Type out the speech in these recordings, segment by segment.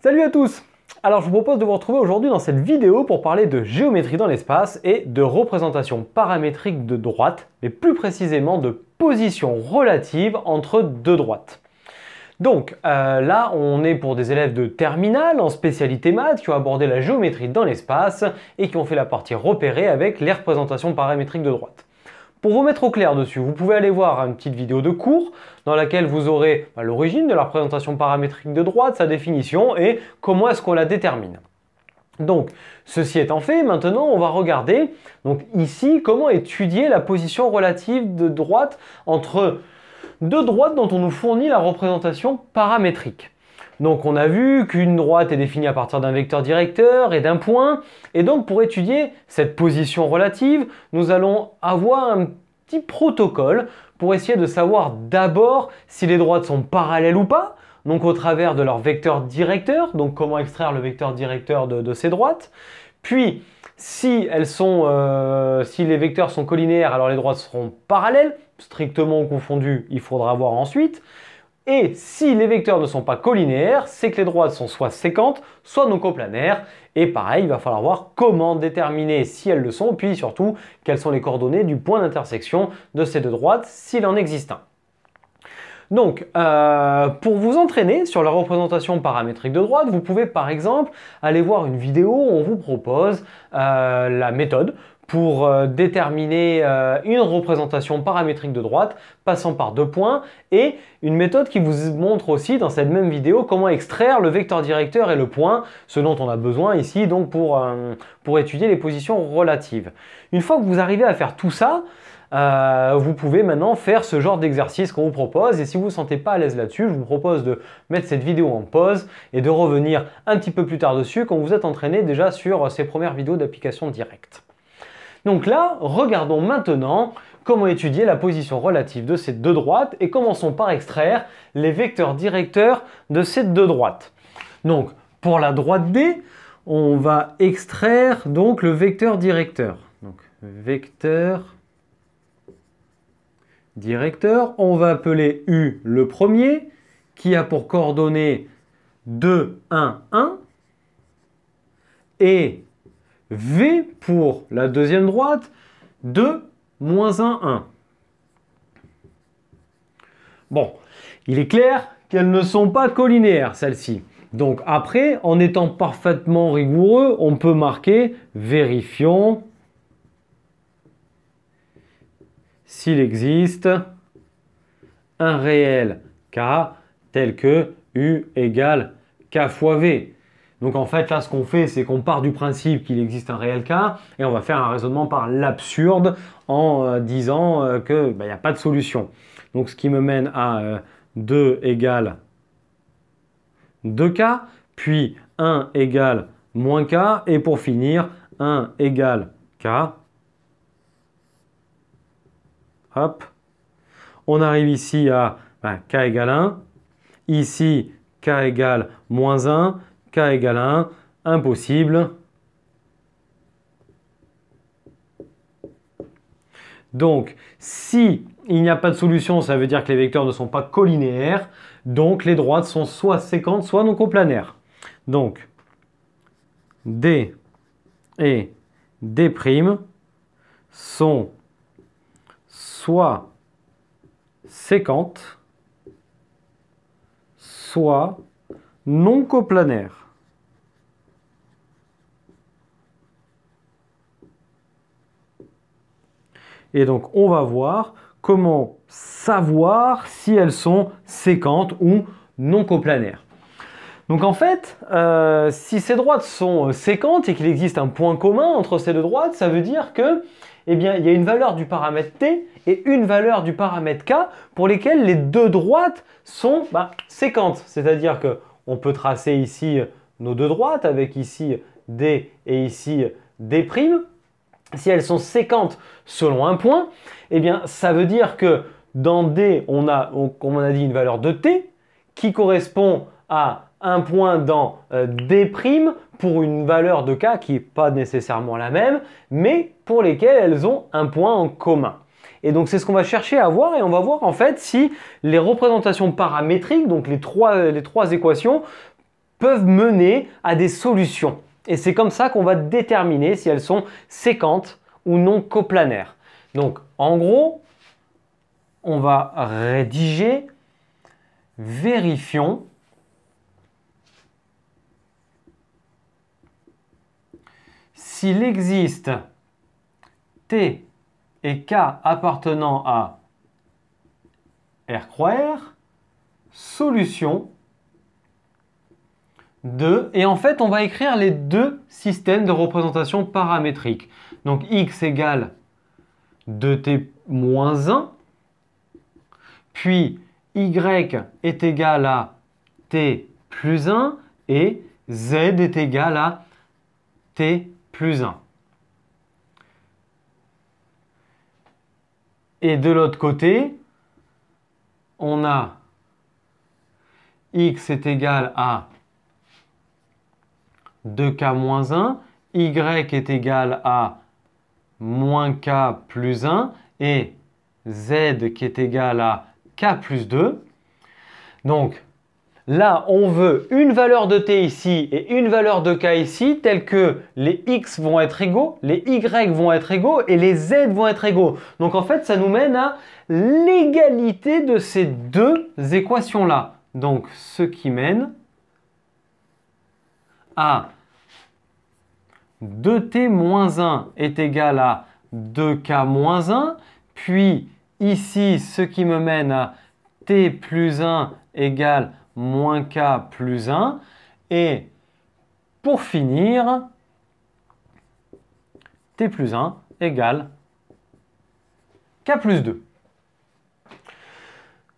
Salut à tous! Alors je vous propose de vous retrouver aujourd'hui dans cette vidéo pour parler de géométrie dans l'espace et de représentation paramétrique de droite, mais plus précisément de position relative entre deux droites. Donc là on est pour des élèves de terminale en spécialité maths qui ont abordé la géométrie dans l'espace et qui ont fait la partie repérée avec les représentations paramétriques de droite. Pour vous mettre au clair dessus, vous pouvez aller voir une petite vidéo de cours dans laquelle vous aurez l'origine de la représentation paramétrique de droite, sa définition et comment est-ce qu'on la détermine. Donc, ceci étant fait, maintenant on va regarder donc ici comment étudier la position relative de droite entre deux droites dont on nous fournit la représentation paramétrique. Donc on a vu qu'une droite est définie à partir d'un vecteur directeur et d'un point. Et donc pour étudier cette position relative, nous allons avoir un petit protocole pour essayer de savoir d'abord si les droites sont parallèles ou pas, donc au travers de leur vecteur directeur, donc comment extraire le vecteur directeur de ces droites. Puis si les vecteurs sont collinéaires, alors les droites seront parallèles, strictement confondues, il faudra voir ensuite. Et si les vecteurs ne sont pas collinéaires, c'est que les droites sont soit séquentes, soit non coplanaires. Et pareil, il va falloir voir comment déterminer si elles le sont, puis surtout, quelles sont les coordonnées du point d'intersection de ces deux droites, s'il en existe un. Donc, pour vous entraîner sur la représentation paramétrique de droite, vous pouvez par exemple aller voir une vidéo où on vous propose la méthode pour déterminer une représentation paramétrique de droite passant par deux points et une méthode qui vous montre aussi dans cette même vidéo comment extraire le vecteur directeur et le point, ce dont on a besoin ici donc pour étudier les positions relatives. Une fois que vous arrivez à faire tout ça, vous pouvez maintenant faire ce genre d'exercice qu'on vous propose et si vous ne vous sentez pas à l'aise là-dessus, je vous propose de mettre cette vidéo en pause et de revenir un petit peu plus tard dessus quand vous êtes entraîné déjà sur ces premières vidéos d'application directe. Donc là, regardons maintenant comment étudier la position relative de ces deux droites et commençons par extraire les vecteurs directeurs de ces deux droites. Donc pour la droite D, on va extraire donc le vecteur directeur. Donc vecteur directeur, on va appeler U le premier qui a pour coordonnées 2, 1, 1 et V pour la deuxième droite, 2, moins 1, 1. Bon, il est clair qu'elles ne sont pas collinéaires, celles-ci. Donc après, en étant parfaitement rigoureux, on peut marquer « Vérifions s'il existe un réel K tel que U égale K fois V ». Donc en fait, là, ce qu'on fait, c'est qu'on part du principe qu'il existe un réel K et on va faire un raisonnement par l'absurde en disant qu'il n'y a pas de solution. Donc ce qui me mène à 2 égale 2K, puis 1 égale moins K, et pour finir, 1 égale K. Hop. On arrive ici à K égale 1. Ici, K égale moins 1. K égale 1, impossible. Donc, si il n'y a pas de solution, ça veut dire que les vecteurs ne sont pas collinéaires. Donc, les droites sont soit séquentes, soit non coplanaires. Donc, D et D' sont soit séquentes, soit non coplanaires. Et donc, on va voir comment savoir si elles sont séquentes ou non coplanaires. Donc en fait, si ces droites sont séquentes et qu'il existe un point commun entre ces deux droites, ça veut dire que, il y a une valeur du paramètre t et une valeur du paramètre k pour lesquelles les deux droites sont séquentes. C'est-à-dire qu'on peut tracer ici nos deux droites avec ici d et ici d'. Si elles sont séquentes selon un point, ça veut dire que dans D, on a, comme on a dit, une valeur de t qui correspond à un point dans D' pour une valeur de k qui n'est pas nécessairement la même, mais pour lesquelles elles ont un point en commun. Et donc c'est ce qu'on va chercher à voir et on va voir en fait si les représentations paramétriques, donc les trois équations, peuvent mener à des solutions. Et c'est comme ça qu'on va déterminer si elles sont séquentes ou non coplanaires. Donc, en gros, on va rédiger, vérifions s'il existe T et K appartenant à R croix R, solution de, et en fait on va écrire les deux systèmes de représentation paramétrique. Donc x égale 2t moins 1, puis y est égal à t plus 1 et z est égal à t plus 1. Et de l'autre côté, on a x est égal à 2k moins 1, y est égal à moins k plus 1 et z qui est égal à k plus 2. Donc là, on veut une valeur de t ici et une valeur de k ici, telles que les x vont être égaux, les y vont être égaux et les z vont être égaux. Donc en fait, ça nous mène à l'égalité de ces deux équations-là. Donc ce qui mène à 2t moins 1 est égal à 2k moins 1, puis ici, ce qui me mène à t plus 1 égale moins k plus 1, et pour finir, t plus 1 égale k plus 2.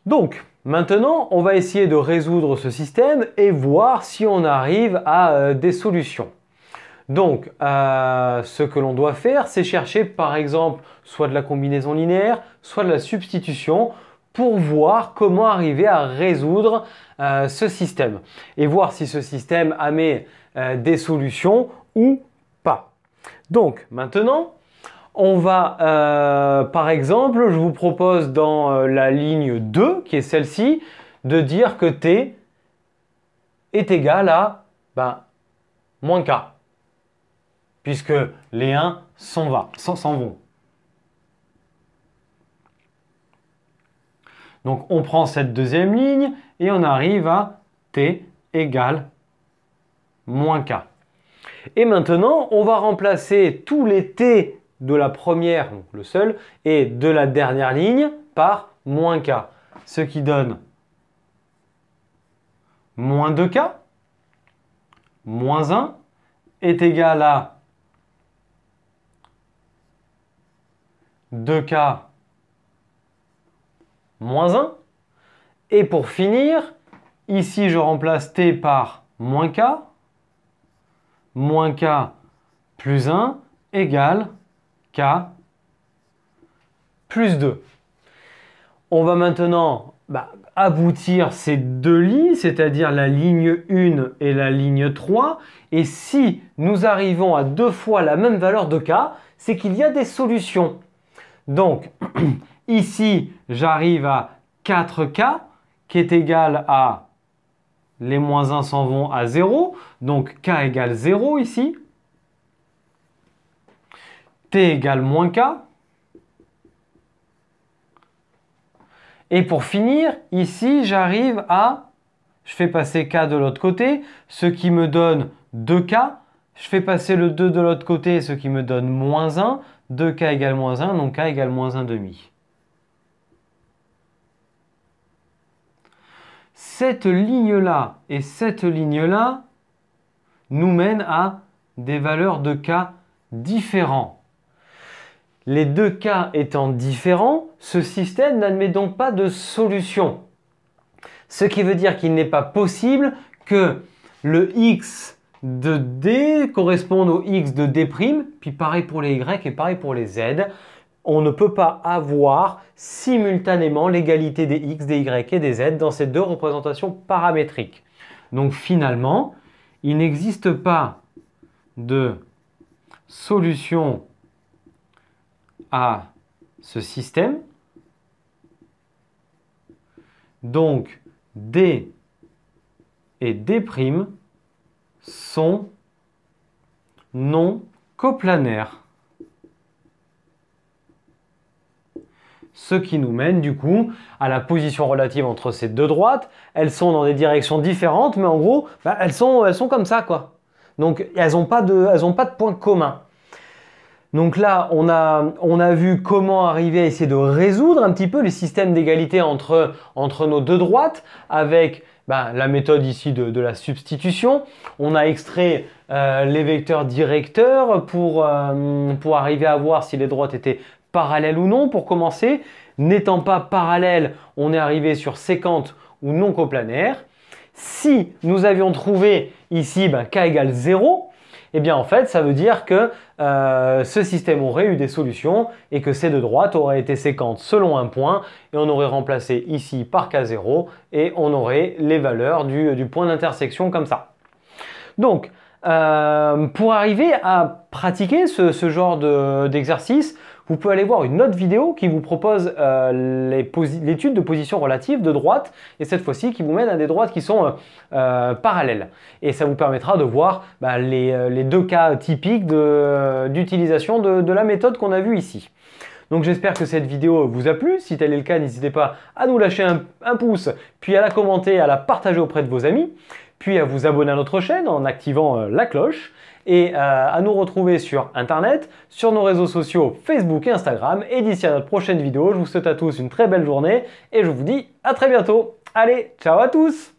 Donc, maintenant, on va essayer de résoudre ce système et voir si on arrive à des solutions. Donc, ce que l'on doit faire, c'est chercher par exemple soit de la combinaison linéaire, soit de la substitution pour voir comment arriver à résoudre ce système et voir si ce système émet des solutions ou pas. Donc, maintenant, on va, par exemple, je vous propose dans la ligne 2, qui est celle-ci, de dire que t est égal à moins k, puisque les 1 s'en vont. Donc on prend cette deuxième ligne et on arrive à t égale moins k. Et maintenant, on va remplacer tous les t de la première, donc le seul, et de la dernière ligne par moins k. Ce qui donne moins 2k, moins 1, est égal à 2k moins 1. Et pour finir, ici je remplace t par moins k plus 1 égale k plus 2. On va maintenant aboutir ces deux lignes, c'est-à-dire la ligne 1 et la ligne 3. Et si nous arrivons à deux fois la même valeur de k, c'est qu'il y a des solutions. Donc, ici, j'arrive à 4k qui est égal à, les moins 1 s'en vont à 0, donc k égale 0 ici. T égale moins k. Et pour finir, ici, j'arrive à, je fais passer k de l'autre côté, ce qui me donne 2k. Je fais passer le 2 de l'autre côté, ce qui me donne moins 1. 2k égale moins 1, donc k égale moins 1 demi. Cette ligne-là et cette ligne-là nous mènent à des valeurs de k différents. Les deux cas étant différents, ce système n'admet donc pas de solution. Ce qui veut dire qu'il n'est pas possible que le x de d corresponde au x de d', puis pareil pour les y et pareil pour les z. On ne peut pas avoir simultanément l'égalité des x, des y et des z dans ces deux représentations paramétriques. Donc finalement, il n'existe pas de solution à ce système. Donc D et D' sont non coplanaires. Ce qui nous mène du coup à la position relative entre ces deux droites. Elles sont dans des directions différentes, mais en gros, elles sont comme ça, quoi. Donc, elles n'ont pas de point commun. Donc là, on a vu comment arriver à essayer de résoudre un petit peu les systèmes d'égalité entre nos deux droites avec la méthode ici de la substitution. On a extrait les vecteurs directeurs pour arriver à voir si les droites étaient parallèles ou non pour commencer. N'étant pas parallèles, on est arrivé sur séquentes ou non coplanaires. Si nous avions trouvé ici k égale 0, eh bien en fait ça veut dire que ce système aurait eu des solutions et que ces deux droites auraient été séquentes selon un point et on aurait remplacé ici par k0 et on aurait les valeurs du point d'intersection comme ça. Donc pour arriver à pratiquer ce genre d'exercice, vous pouvez aller voir une autre vidéo qui vous propose l'étude de position relative de droites et cette fois-ci qui vous mène à des droites qui sont parallèles. Et ça vous permettra de voir les deux cas typiques d'utilisation de la méthode qu'on a vue ici. Donc j'espère que cette vidéo vous a plu. Si tel est le cas, n'hésitez pas à nous lâcher un pouce, puis à la commenter, à la partager auprès de vos amis, puis à vous abonner à notre chaîne en activant la cloche et à nous retrouver sur internet, sur nos réseaux sociaux Facebook et Instagram. Et d'ici à notre prochaine vidéo, je vous souhaite à tous une très belle journée et je vous dis à très bientôt. Allez, ciao à tous!